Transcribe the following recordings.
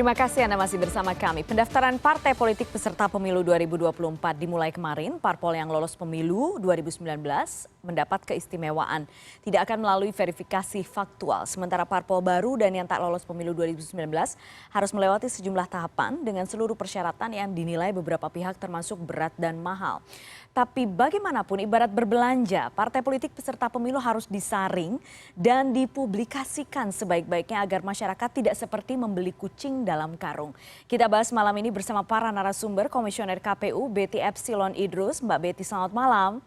Terima kasih Anda masih bersama kami. Pendaftaran partai politik peserta pemilu 2024 dimulai kemarin. Parpol yang lolos pemilu 2019 mendapat keistimewaan. Tidak akan melalui verifikasi faktual. Sementara parpol baru dan yang tak lolos pemilu 2019 harus melewati sejumlah tahapan dengan seluruh persyaratan yang dinilai beberapa pihak termasuk berat dan mahal. Tapi bagaimanapun ibarat berbelanja, partai politik peserta pemilu harus disaring dan dipublikasikan sebaik-baiknya agar masyarakat tidak seperti membeli kucing dalam karung. Kita bahas malam ini bersama para narasumber, Komisioner KPU Betty Epsilon Idrus. Mbak Betty, selamat malam.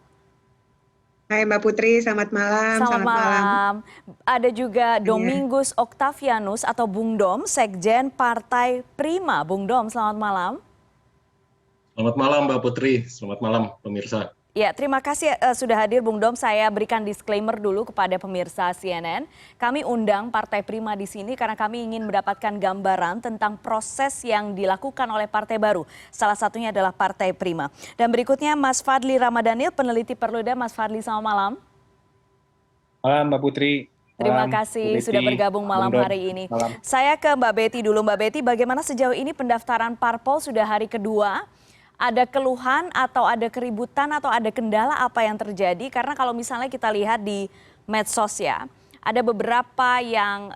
Hai Mbak Putri, selamat malam. Selamat malam. Ada juga Domingus Octavianus atau Bung Dom, Sekjen Partai Prima. Bung Dom, selamat malam. Selamat malam Mbak Putri, selamat malam pemirsa. Ya, terima kasih sudah hadir Bung Dom. Saya berikan disclaimer dulu kepada pemirsa CNN. Kami undang Partai Prima di sini karena kami ingin mendapatkan gambaran tentang proses yang dilakukan oleh partai baru. Salah satunya adalah Partai Prima. Dan berikutnya Mas Fadli Ramadhanil, peneliti Perludem. Mas Fadli, selamat malam. Malam Mbak Putri. Terima kasih sudah bergabung malam hari ini. Saya ke Mbak Betty dulu. Mbak Betty, bagaimana sejauh ini pendaftaran parpol sudah hari kedua? Ada keluhan atau ada keributan atau ada kendala apa yang terjadi? Karena kalau misalnya kita lihat di medsos ya, ada beberapa yang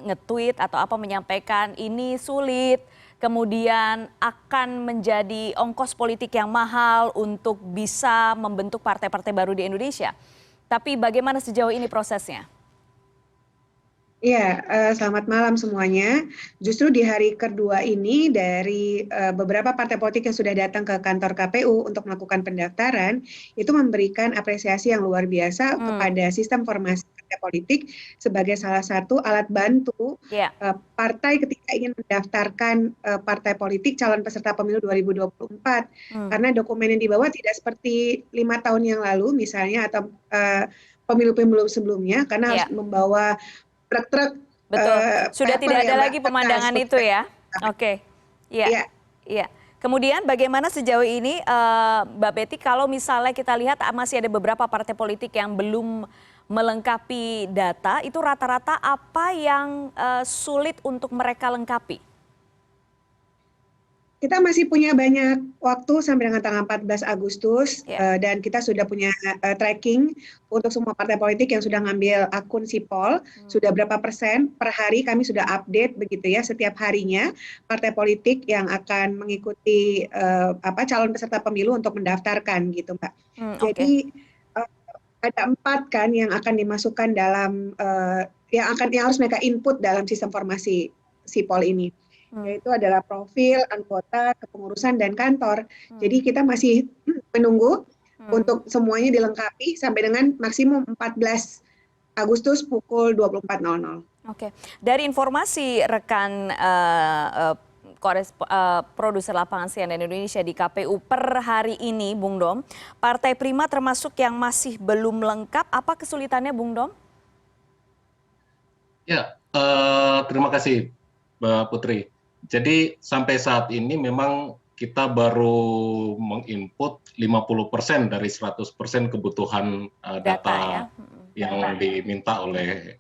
nge-tweet atau apa menyampaikan ini sulit, kemudian akan menjadi ongkos politik yang mahal untuk bisa membentuk partai-partai baru di Indonesia. Tapi bagaimana sejauh ini prosesnya? Iya, selamat malam semuanya. Justru di hari kedua ini dari beberapa partai politik yang sudah datang ke kantor KPU untuk melakukan pendaftaran, itu memberikan apresiasi yang luar biasa kepada sistem formasi partai politik sebagai salah satu alat bantu partai ketika ingin mendaftarkan partai politik calon peserta pemilu 2024. Karena dokumen yang dibawa tidak seperti 5 tahun yang lalu misalnya atau pemilu-pemilu sebelumnya, karena harus membawa truk-truk. Betul. Sudah tidak ada lagi pemandangan itu ya. Oke. Iya. Iya. Kemudian bagaimana sejauh ini Mbak Betty, kalau misalnya kita lihat masih ada beberapa partai politik yang belum melengkapi data, itu rata-rata apa yang sulit untuk mereka lengkapi? Kita masih punya banyak waktu sampai dengan tanggal 14 Agustus dan kita sudah punya tracking untuk semua partai politik yang sudah ngambil akun Sipol, sudah berapa persen per hari kami sudah update begitu ya setiap harinya partai politik yang akan mengikuti calon peserta pemilu untuk mendaftarkan gitu Mbak. Jadi ada 4 kan yang akan dimasukkan dalam yang harus mereka input dalam sistem formasi Sipol ini. Yaitu adalah profil, anggota, kepengurusan, dan kantor. Jadi kita masih menunggu untuk semuanya dilengkapi sampai dengan maksimum 14 Agustus pukul 24.00. Oke, dari informasi rekan produser lapangan CNN Indonesia di KPU per hari ini, Bung Dom, Partai Prima termasuk yang masih belum lengkap. Apa kesulitannya, Bung Dom? Ya, terima kasih Mbak Putri. Jadi sampai saat ini memang kita baru menginput 50% dari 100% kebutuhan data yang diminta oleh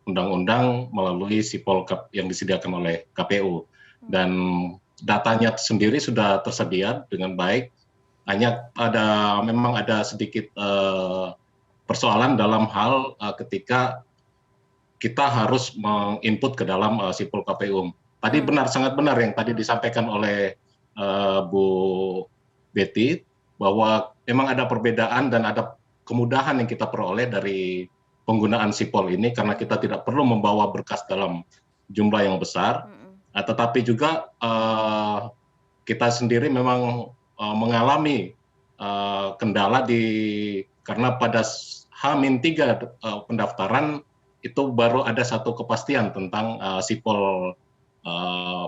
undang-undang melalui Sipol yang disediakan oleh KPU. Dan datanya sendiri sudah tersedia dengan baik. Hanya memang ada sedikit persoalan dalam hal ketika kita harus menginput ke dalam Sipol KPU. Tadi sangat benar yang tadi disampaikan oleh Bu Betty, bahwa memang ada perbedaan dan ada kemudahan yang kita peroleh dari penggunaan Sipol ini karena kita tidak perlu membawa berkas dalam jumlah yang besar, tetapi juga kita sendiri memang mengalami kendala karena pada H-3 pendaftaran itu baru ada satu kepastian tentang Sipol,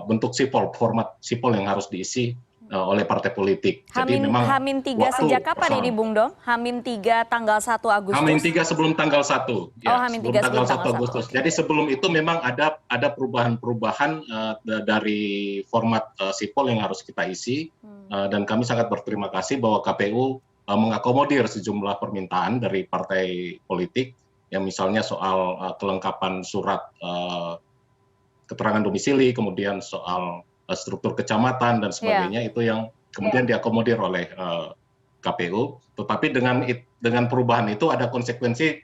bentuk Sipol, format Sipol yang harus diisi oleh partai politik. Jadi memang H-3 sejak kapan ini Bung Dom? H-3 tanggal 1 Agustus? H-3 sebelum tanggal 1. Ya, H-3 sebelum tanggal 1 Agustus. Jadi sebelum itu memang ada perubahan-perubahan dari format Sipol yang harus kita isi. Dan kami sangat berterima kasih bahwa KPU mengakomodir sejumlah permintaan dari partai politik, yang misalnya soal kelengkapan surat keterangan domisili, kemudian soal struktur kecamatan dan sebagainya, itu yang kemudian diakomodir oleh KPU. Tetapi dengan perubahan itu ada konsekuensi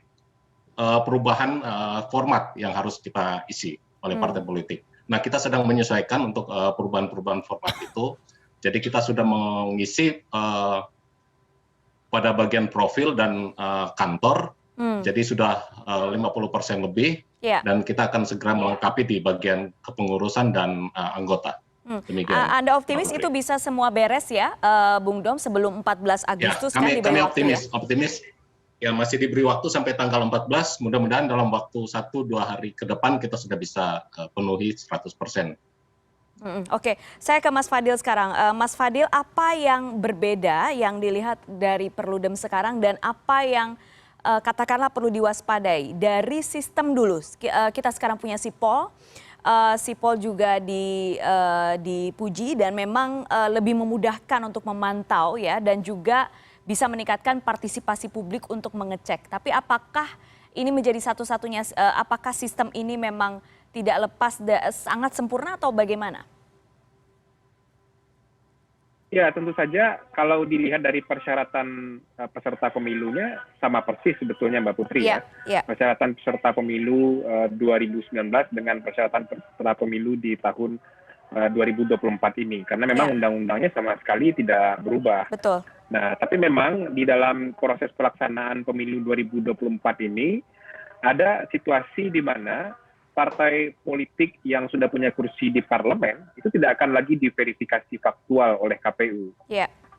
perubahan format yang harus kita isi oleh partai politik. Nah, kita sedang menyesuaikan untuk perubahan-perubahan format itu. Jadi kita sudah mengisi pada bagian profil dan kantor. Jadi sudah 50% lebih. Dan kita akan segera melengkapi di bagian kepengurusan dan anggota. Demikian. Anda optimis itu bisa semua beres ya, Bung Dom, sebelum 14 Agustus ya, kan diberi waktu ya? Optimis. Ya, masih diberi waktu sampai tanggal 14. Mudah-mudahan dalam waktu 1-2 hari ke depan kita sudah bisa penuhi 100%. Oke, saya ke Mas Fadil sekarang. Mas Fadil, apa yang berbeda yang dilihat dari Perludem sekarang dan apa yang katakanlah perlu diwaspadai dari sistem dulu? Kita sekarang punya Sipol. Sipol juga dipuji dan memang lebih memudahkan untuk memantau ya, dan juga bisa meningkatkan partisipasi publik untuk mengecek. Tapi apakah ini menjadi satu-satunya, apakah sistem ini memang tidak lepas sangat sempurna atau bagaimana? Ya, tentu saja kalau dilihat dari persyaratan peserta pemilunya sama persis sebetulnya Mbak Putri ya. Persyaratan peserta pemilu 2019 dengan persyaratan peserta pemilu di tahun 2024 ini. Karena memang undang-undangnya sama sekali tidak berubah. Betul. Nah, tapi memang di dalam proses pelaksanaan pemilu 2024 ini ada situasi di mana partai politik yang sudah punya kursi di parlemen itu tidak akan lagi diverifikasi faktual oleh KPU.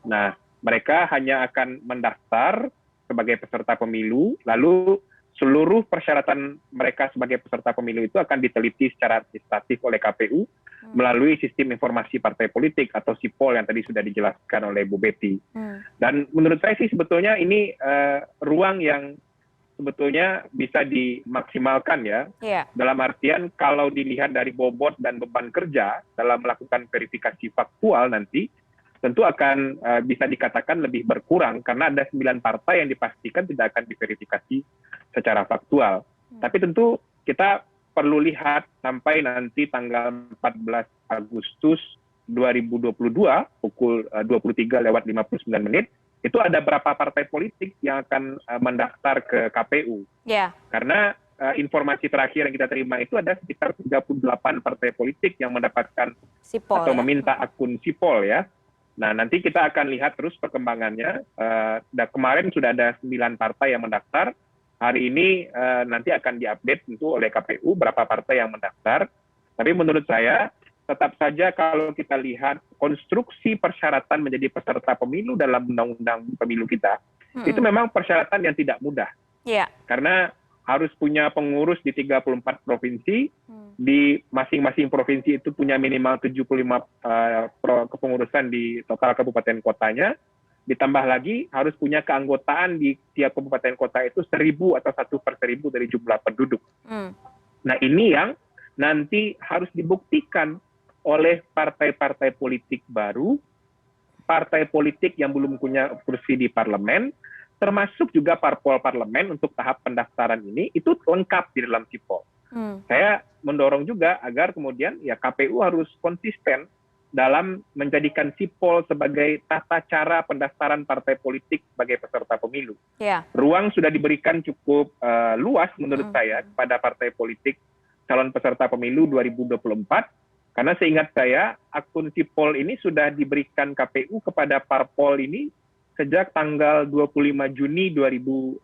Nah, mereka hanya akan mendaftar sebagai peserta pemilu, lalu seluruh persyaratan mereka sebagai peserta pemilu itu akan diteliti secara administratif oleh KPU melalui sistem informasi partai politik atau Sipol yang tadi sudah dijelaskan oleh Bu Betty. Dan menurut saya sih sebetulnya ini ruang yang sebetulnya bisa dimaksimalkan ya. Dalam artian kalau dilihat dari bobot dan beban kerja dalam melakukan verifikasi faktual nanti, tentu akan bisa dikatakan lebih berkurang karena ada 9 partai yang dipastikan tidak akan diverifikasi secara faktual. Tapi tentu kita perlu lihat sampai nanti tanggal 14 Agustus 2022 pukul 23:59 itu ada berapa partai politik yang akan mendaftar ke KPU. Karena informasi terakhir yang kita terima itu ada sekitar 38 partai politik yang mendapatkan Sipol, atau meminta akun Sipol ya. Nah, nanti kita akan lihat terus perkembangannya. Kemarin sudah ada 9 partai yang mendaftar. Hari ini nanti akan diupdate tentu oleh KPU berapa partai yang mendaftar. Tapi menurut saya tetap saja kalau kita lihat konstruksi persyaratan menjadi peserta pemilu dalam undang-undang pemilu kita, itu memang persyaratan yang tidak mudah. Karena harus punya pengurus di 34 provinsi, di masing-masing provinsi itu punya minimal 75 kepengurusan di total kabupaten kotanya, ditambah lagi harus punya keanggotaan di tiap kabupaten kota itu 1.000 atau 1/1000 dari jumlah penduduk. Nah, ini yang nanti harus dibuktikan oleh partai-partai politik baru, partai politik yang belum punya kursi di parlemen, termasuk juga parpol parlemen untuk tahap pendaftaran ini, itu lengkap di dalam Sipol. Saya mendorong juga agar kemudian ya KPU harus konsisten dalam menjadikan Sipol sebagai tata cara pendaftaran partai politik sebagai peserta pemilu. Ruang sudah diberikan cukup luas menurut saya kepada partai politik calon peserta pemilu 2024, karena seingat saya, akun Sipol ini sudah diberikan KPU kepada parpol ini sejak tanggal 25 Juni 2022.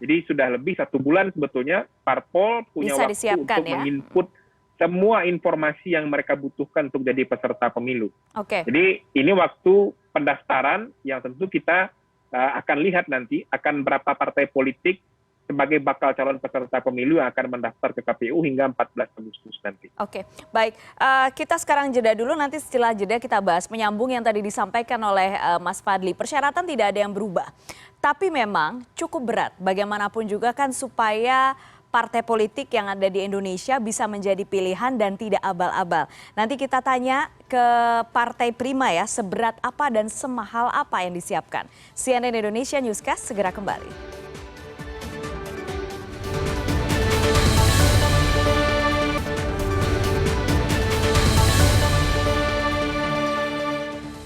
Jadi sudah lebih 1 bulan sebetulnya parpol punya waktu untuk menginput semua informasi yang mereka butuhkan untuk jadi peserta pemilu. Jadi ini waktu pendaftaran yang tentu kita akan lihat nanti akan berapa partai politik sebagai bakal calon peserta pemilu yang akan mendaftar ke KPU hingga 14 Agustus nanti. Baik. Kita sekarang jeda dulu, nanti setelah jeda kita bahas menyambung yang tadi disampaikan oleh Mas Fadli. Persyaratan tidak ada yang berubah, tapi memang cukup berat bagaimanapun juga kan supaya partai politik yang ada di Indonesia bisa menjadi pilihan dan tidak abal-abal. Nanti kita tanya ke Partai Prima ya, seberat apa dan semahal apa yang disiapkan. CNN Indonesia Newscast segera kembali.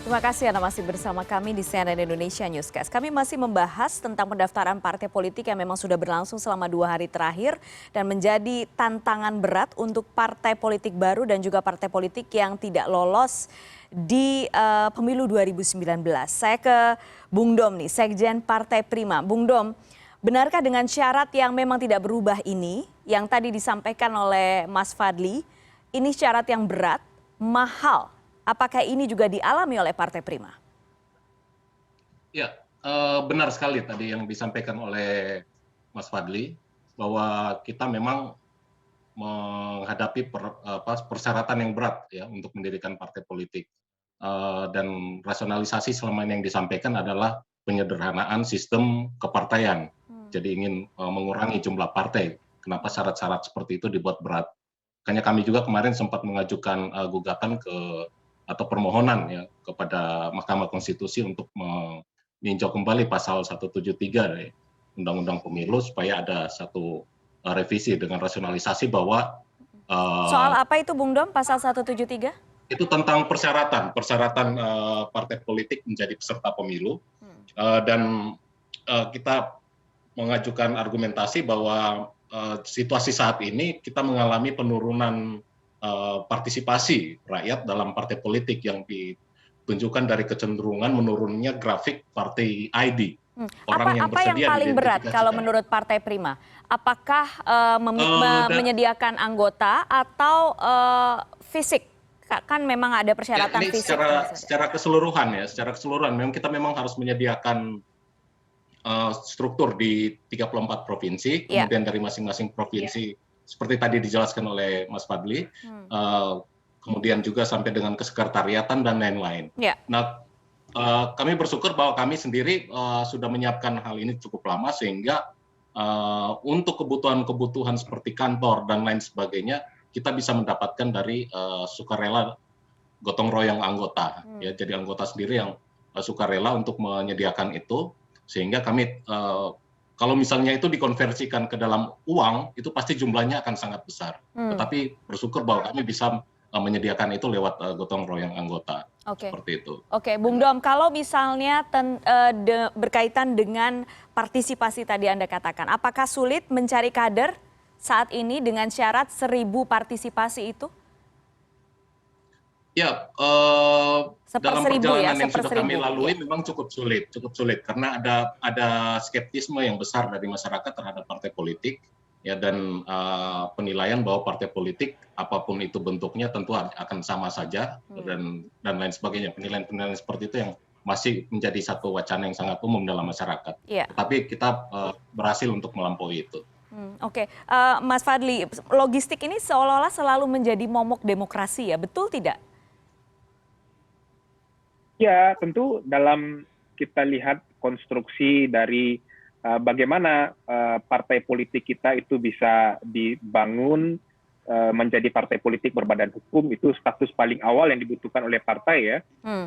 Terima kasih Anda masih bersama kami di CNN Indonesia Newscast. Kami masih membahas tentang pendaftaran partai politik yang memang sudah berlangsung selama 2 hari terakhir dan menjadi tantangan berat untuk partai politik baru dan juga partai politik yang tidak lolos di pemilu 2019. Saya ke Bung Dom nih, Sekjen Partai Prima. Bung Dom, benarkah dengan syarat yang memang tidak berubah ini, yang tadi disampaikan oleh Mas Fadli, ini syarat yang berat, mahal? Apakah ini juga dialami oleh Partai Prima? Ya, benar sekali tadi yang disampaikan oleh Mas Fadli, bahwa kita memang menghadapi persyaratan yang berat ya untuk mendirikan partai politik. Dan rasionalisasi selama ini yang disampaikan adalah penyederhanaan sistem kepartaian. Jadi ingin mengurangi jumlah partai. Kenapa syarat-syarat seperti itu dibuat berat? Makanya kami juga kemarin sempat mengajukan gugatan atau permohonan ya kepada Mahkamah Konstitusi untuk meninjau kembali pasal 173 dari Undang-Undang Pemilu supaya ada satu revisi dengan rasionalisasi bahwa soal apa itu Bung Dom, pasal 173? Itu tentang persyaratan partai politik menjadi peserta pemilu. Dan kita mengajukan argumentasi bahwa situasi saat ini kita mengalami penurunan partisipasi rakyat dalam partai politik yang ditunjukkan dari kecenderungan menurunnya grafik partai ID. Apa yang paling berat kalau menurut Partai Prima? Apakah menyediakan anggota atau fisik? Kan memang ada persyaratan ini fisik. Secara keseluruhan memang kita harus menyediakan struktur di 34 provinsi, kemudian dari masing-masing provinsi seperti tadi dijelaskan oleh Mas Fadli, kemudian juga sampai dengan kesekretariatan dan lain-lain. Nah, kami bersyukur bahwa kami sendiri sudah menyiapkan hal ini cukup lama sehingga untuk kebutuhan-kebutuhan seperti kantor dan lain sebagainya kita bisa mendapatkan dari sukarela gotong royong anggota. Ya, jadi anggota sendiri yang sukarela untuk menyediakan itu, sehingga kami kalau misalnya itu dikonversikan ke dalam uang, itu pasti jumlahnya akan sangat besar. Tetapi bersyukur bahwa kami bisa menyediakan itu lewat gotong royong anggota. Seperti itu. Oke, Bung Dom, kalau misalnya berkaitan dengan partisipasi tadi Anda katakan, apakah sulit mencari kader saat ini dengan syarat 1.000 partisipasi itu? Ya, dalam perjalanan yang sudah kami lalui memang cukup sulit karena ada skeptisme yang besar dari masyarakat terhadap partai politik ya, dan penilaian bahwa partai politik apapun itu bentuknya tentu akan sama saja dan lain sebagainya. Penilaian seperti itu yang masih menjadi satu wacana yang sangat umum dalam masyarakat. Tapi kita berhasil untuk melampaui itu. Mas Fadli, logistik ini seolah-olah selalu menjadi momok demokrasi ya, betul tidak? Ya, tentu dalam kita lihat konstruksi dari bagaimana partai politik kita itu bisa dibangun menjadi partai politik berbadan hukum, itu status paling awal yang dibutuhkan oleh partai ya.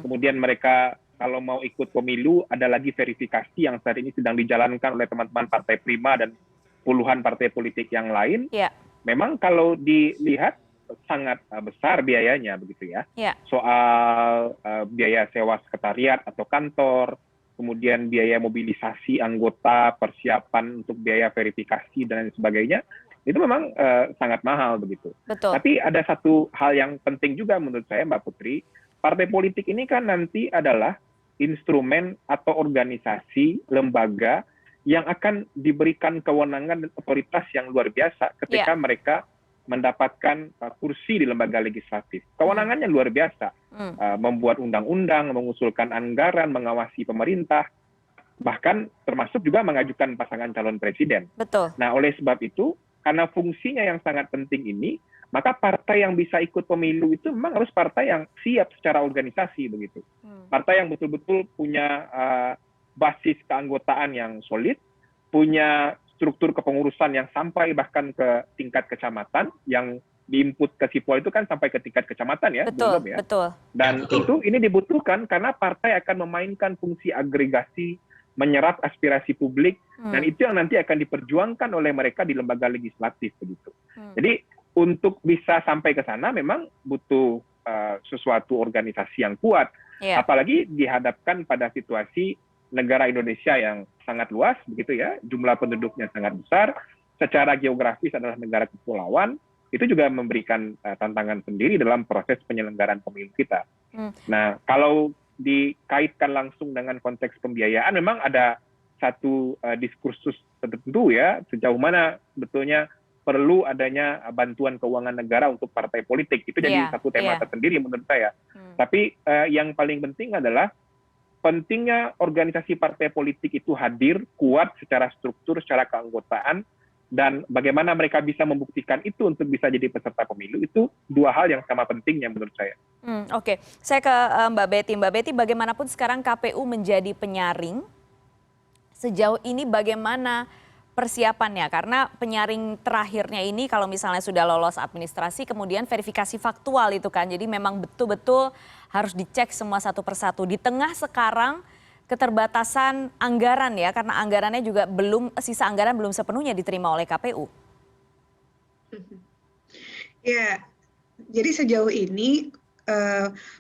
Kemudian mereka kalau mau ikut pemilu ada lagi verifikasi yang saat ini sedang dijalankan oleh teman-teman Partai Prima dan puluhan partai politik yang lain. Memang kalau dilihat sangat besar biayanya begitu ya. Soal biaya sewa sekretariat atau kantor, kemudian biaya mobilisasi anggota, persiapan untuk biaya verifikasi dan lain sebagainya, itu memang sangat mahal begitu. Tapi ada satu hal yang penting juga menurut saya Mbak Putri, partai politik ini kan nanti adalah instrumen atau organisasi, lembaga yang akan diberikan kewenangan dan otoritas yang luar biasa ketika mereka mendapatkan kursi di lembaga legislatif. Kewenangannya luar biasa, membuat undang-undang, mengusulkan anggaran, mengawasi pemerintah, bahkan termasuk juga mengajukan pasangan calon presiden. Nah, oleh sebab itu, karena fungsinya yang sangat penting ini, maka partai yang bisa ikut pemilu itu memang harus partai yang siap secara organisasi begitu. Partai yang betul-betul punya basis keanggotaan yang solid, punya struktur kepengurusan yang sampai bahkan ke tingkat kecamatan, yang di-input ke Sipol itu kan sampai ke tingkat kecamatan ya. Dan tentu ini dibutuhkan karena partai akan memainkan fungsi agregasi, menyerap aspirasi publik, dan itu yang nanti akan diperjuangkan oleh mereka di lembaga legislatif begitu. Jadi untuk bisa sampai ke sana memang butuh sesuatu organisasi yang kuat. Iya. Apalagi dihadapkan pada situasi negara Indonesia yang sangat luas, begitu ya, jumlah penduduknya sangat besar, secara geografis adalah negara kepulauan, itu juga memberikan tantangan sendiri dalam proses penyelenggaraan pemilu kita. Nah, kalau dikaitkan langsung dengan konteks pembiayaan, memang ada satu diskursus tertentu ya, sejauh mana sebetulnya perlu adanya bantuan keuangan negara untuk partai politik. Itu jadi satu tema tersendiri menurut saya. Tapi yang paling penting adalah pentingnya organisasi partai politik itu hadir, kuat secara struktur, secara keanggotaan, dan bagaimana mereka bisa membuktikan itu untuk bisa jadi peserta pemilu, itu dua hal yang sama pentingnya menurut saya. Oke, saya ke Mbak Betty. Mbak Betty, bagaimanapun sekarang KPU menjadi penyaring, sejauh ini bagaimana persiapannya? Karena penyaring terakhirnya ini kalau misalnya sudah lolos administrasi, kemudian verifikasi faktual itu kan. Jadi memang betul-betul harus dicek semua satu persatu. Di tengah sekarang keterbatasan anggaran ya, karena anggarannya juga sisa anggaran belum sepenuhnya diterima oleh KPU. Ya, jadi sejauh ini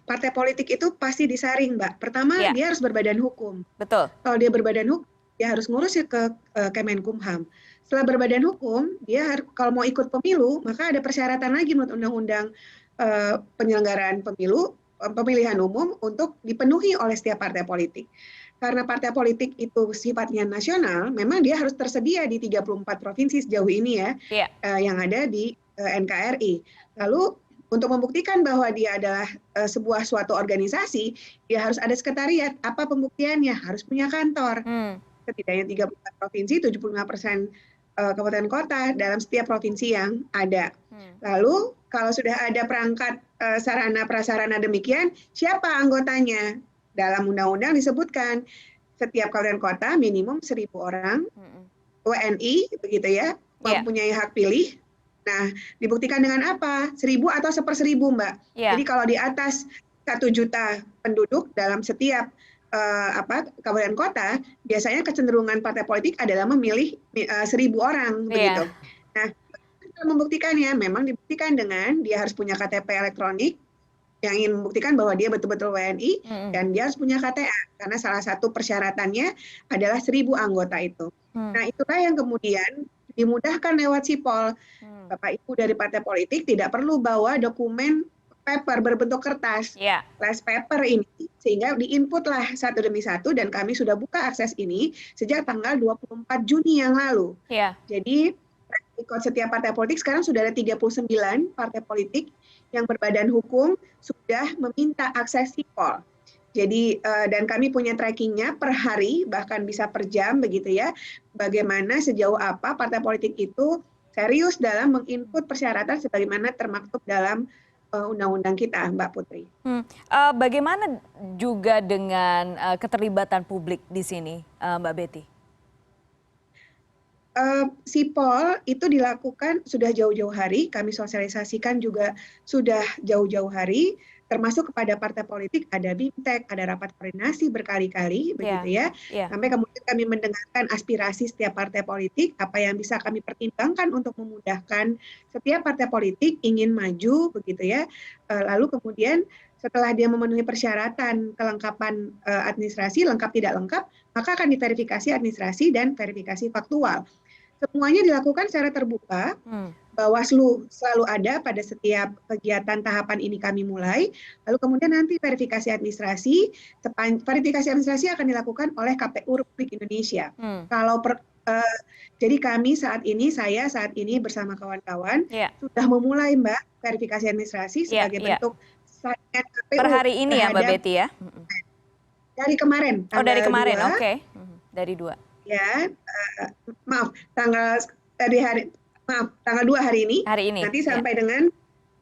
partai politik itu pasti disaring, Mbak. Pertama, dia harus berbadan hukum. Betul. Kalau dia berbadan hukum, dia harus ngurus ke Kemenkumham. Setelah berbadan hukum, dia kalau mau ikut pemilu, maka ada persyaratan lagi menurut Undang-Undang Penyelenggaraan Pemilu, Pemilihan Umum untuk dipenuhi oleh setiap partai politik. Karena partai politik itu sifatnya nasional, memang dia harus tersedia di 34 provinsi sejauh ini ya, yang ada di NKRI. Lalu untuk membuktikan bahwa dia adalah sebuah suatu organisasi, dia harus ada sekretariat. Apa pembuktiannya? Harus punya kantor. Setidaknya 34 provinsi, 75% kabupaten kota dalam setiap provinsi yang ada. Lalu kalau sudah ada perangkat sarana prasarana demikian, siapa anggotanya? Dalam undang-undang disebutkan setiap kabupaten kota minimum 1.000 orang, WNI begitu ya, mempunyai hak pilih. Nah, dibuktikan dengan apa? 1.000 atau 1/1000, Mbak. Jadi kalau di atas 1 juta penduduk dalam setiap kabupaten kota, biasanya kecenderungan partai politik adalah memilih 1.000 orang begitu. Nah, membuktikannya memang dibuktikan dengan dia harus punya KTP elektronik yang ingin membuktikan bahwa dia betul-betul WNI dan dia harus punya KTA karena salah satu persyaratannya adalah 1.000 anggota itu. Nah, itulah yang kemudian dimudahkan lewat Sipol. Bapak Ibu dari partai politik tidak perlu bawa dokumen paper berbentuk kertas, less paper ini, sehingga diinputlah satu demi satu dan kami sudah buka akses ini sejak tanggal 24 Juni yang lalu. Jadi setiap partai politik sekarang sudah ada 39 partai politik yang berbadan hukum sudah meminta akses Sipol. Jadi dan kami punya trackingnya per hari bahkan bisa per jam begitu ya. Bagaimana sejauh apa partai politik itu serius dalam menginput persyaratan sebagaimana termaktub dalam undang-undang kita, Mbak Putri. Bagaimana juga dengan keterlibatan publik di sini, Mbak Betty? Sipol itu dilakukan sudah jauh-jauh hari, kami sosialisasikan juga sudah jauh-jauh hari, termasuk kepada partai politik, ada BIMTEK, ada rapat koordinasi berkali-kali, begitu ya. Sampai kemudian kami mendengarkan aspirasi setiap partai politik, apa yang bisa kami pertimbangkan untuk memudahkan setiap partai politik ingin maju, begitu ya. Lalu kemudian setelah dia memenuhi persyaratan kelengkapan administrasi, lengkap tidak lengkap, maka akan diverifikasi administrasi dan verifikasi faktual. Semuanya dilakukan secara terbuka, Bawaslu selalu ada pada setiap kegiatan tahapan ini kami mulai, lalu kemudian nanti verifikasi administrasi akan dilakukan oleh KPU Republik Indonesia. Jadi kami saat ini bersama kawan-kawan sudah memulai Mbak verifikasi administrasi sebagai bentuk saingan KPU. Per hari ini ya Mbak Betty ya? Dari kemarin. Dari kemarin, oke. Dari 2. Ya, tanggal 2 hari ini. Nanti sampai dengan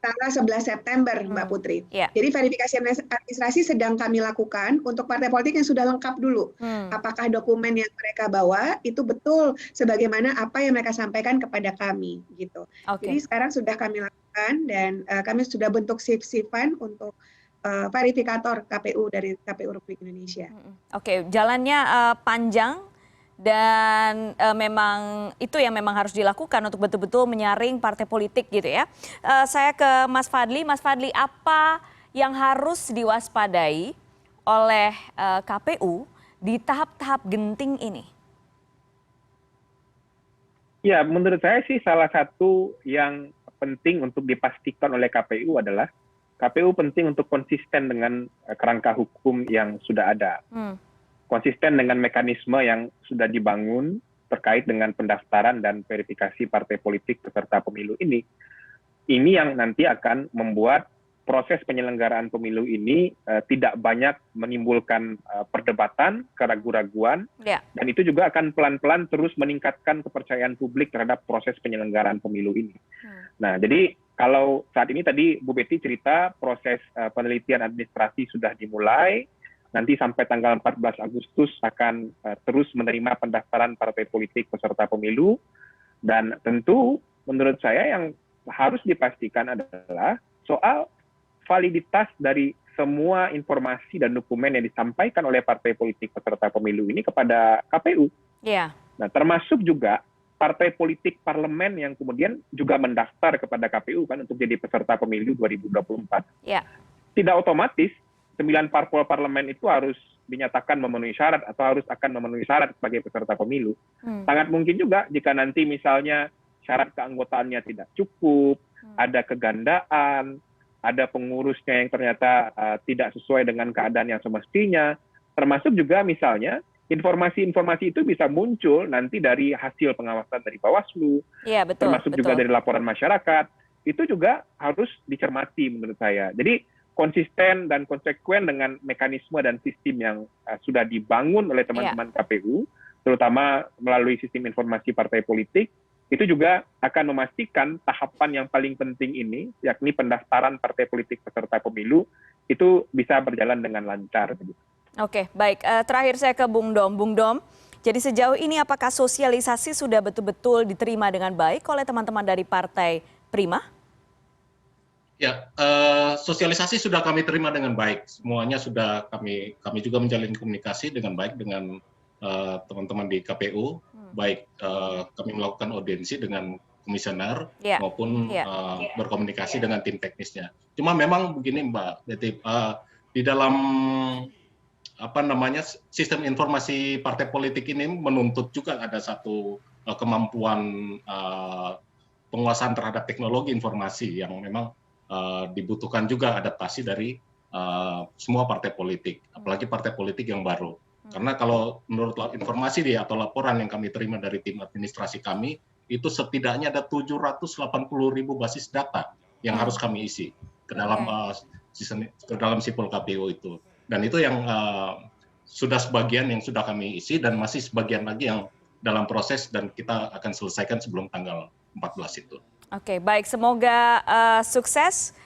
tanggal 11 September, Mbak Putri. Jadi verifikasi administrasi sedang kami lakukan untuk partai politik yang sudah lengkap dulu. Apakah dokumen yang mereka bawa itu betul sebagaimana apa yang mereka sampaikan kepada kami, gitu. Jadi sekarang sudah kami lakukan dan kami sudah bentuk shift-shiftan untuk verifikator KPU dari KPU Republik Indonesia. Jalannya panjang. Dan memang itu yang memang harus dilakukan untuk betul-betul menyaring partai politik gitu ya. Saya ke Mas Fadli. Mas Fadli, apa yang harus diwaspadai oleh KPU di tahap-tahap genting ini? Ya, menurut saya sih salah satu yang penting untuk dipastikan oleh KPU adalah KPU penting untuk konsisten dengan kerangka hukum yang sudah ada. Konsisten dengan mekanisme yang sudah dibangun terkait dengan pendaftaran dan verifikasi partai politik peserta pemilu ini. Ini yang nanti akan membuat proses penyelenggaraan pemilu ini tidak banyak menimbulkan perdebatan, keraguan-raguan, dan itu juga akan pelan-pelan terus meningkatkan kepercayaan publik terhadap proses penyelenggaraan pemilu ini. Nah, jadi kalau saat ini tadi Bu Betty cerita proses penelitian administrasi sudah dimulai, nanti sampai tanggal 14 Agustus akan terus menerima pendaftaran partai politik peserta pemilu, dan tentu menurut saya yang harus dipastikan adalah soal validitas dari semua informasi dan dokumen yang disampaikan oleh partai politik peserta pemilu ini kepada KPU. Nah, termasuk juga partai politik parlemen yang kemudian juga mendaftar kepada KPU kan untuk jadi peserta pemilu 2024. Tidak otomatis 9 parpol parlemen itu harus dinyatakan memenuhi syarat atau harus akan memenuhi syarat sebagai peserta pemilu. Sangat mungkin juga jika nanti misalnya syarat keanggotaannya tidak cukup, ada kegandaan, ada pengurusnya yang ternyata tidak sesuai dengan keadaan yang semestinya, termasuk juga misalnya informasi-informasi itu bisa muncul nanti dari hasil pengawasan dari Bawaslu, termasuk juga dari laporan masyarakat, itu juga harus dicermati menurut saya. Jadi konsisten dan konsekuen dengan mekanisme dan sistem yang sudah dibangun oleh teman-teman KPU, terutama melalui sistem informasi partai politik, itu juga akan memastikan tahapan yang paling penting ini, yakni pendaftaran partai politik peserta pemilu, itu bisa berjalan dengan lancar. Oke, baik. Terakhir saya ke Bung Dom. Bung Dom, jadi sejauh ini apakah sosialisasi sudah betul-betul diterima dengan baik oleh teman-teman dari Partai Prima? Ya, sosialisasi sudah kami terima dengan baik. Semuanya sudah kami juga menjalin komunikasi dengan baik dengan teman-teman di KPU. Baik kami melakukan audiensi dengan komisioner maupun berkomunikasi dengan tim teknisnya. Cuma memang begini Mbak Betty, di dalam sistem informasi partai politik ini menuntut juga ada satu kemampuan penguasaan terhadap teknologi informasi yang memang dibutuhkan juga adaptasi dari semua partai politik, apalagi partai politik yang baru. Karena kalau menurut informasi atau laporan yang kami terima dari tim administrasi kami, itu setidaknya ada 780.000 basis data yang harus kami isi ke dalam sipol KPU itu. Dan itu yang sudah sebagian yang sudah kami isi dan masih sebagian lagi yang dalam proses dan kita akan selesaikan sebelum tanggal 14 itu. Oke, baik. Semoga sukses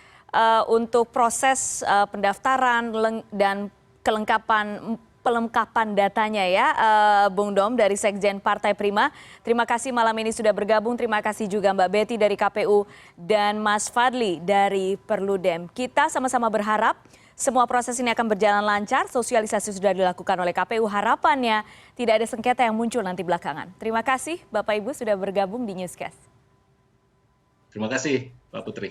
untuk proses pendaftaran dan pelengkapan datanya ya, Bung Dom dari Sekjen Partai Prima. Terima kasih malam ini sudah bergabung. Terima kasih juga Mbak Betty dari KPU dan Mas Fadli dari Perludem. Kita sama-sama berharap semua proses ini akan berjalan lancar. Sosialisasi sudah dilakukan oleh KPU. Harapannya tidak ada sengketa yang muncul nanti belakangan. Terima kasih Bapak Ibu sudah bergabung di Newscast. Terima kasih Mbak Putri.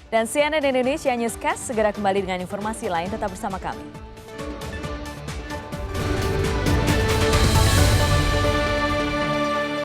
Dan CNN Indonesia Newscast segera kembali dengan informasi lain, tetap bersama kami.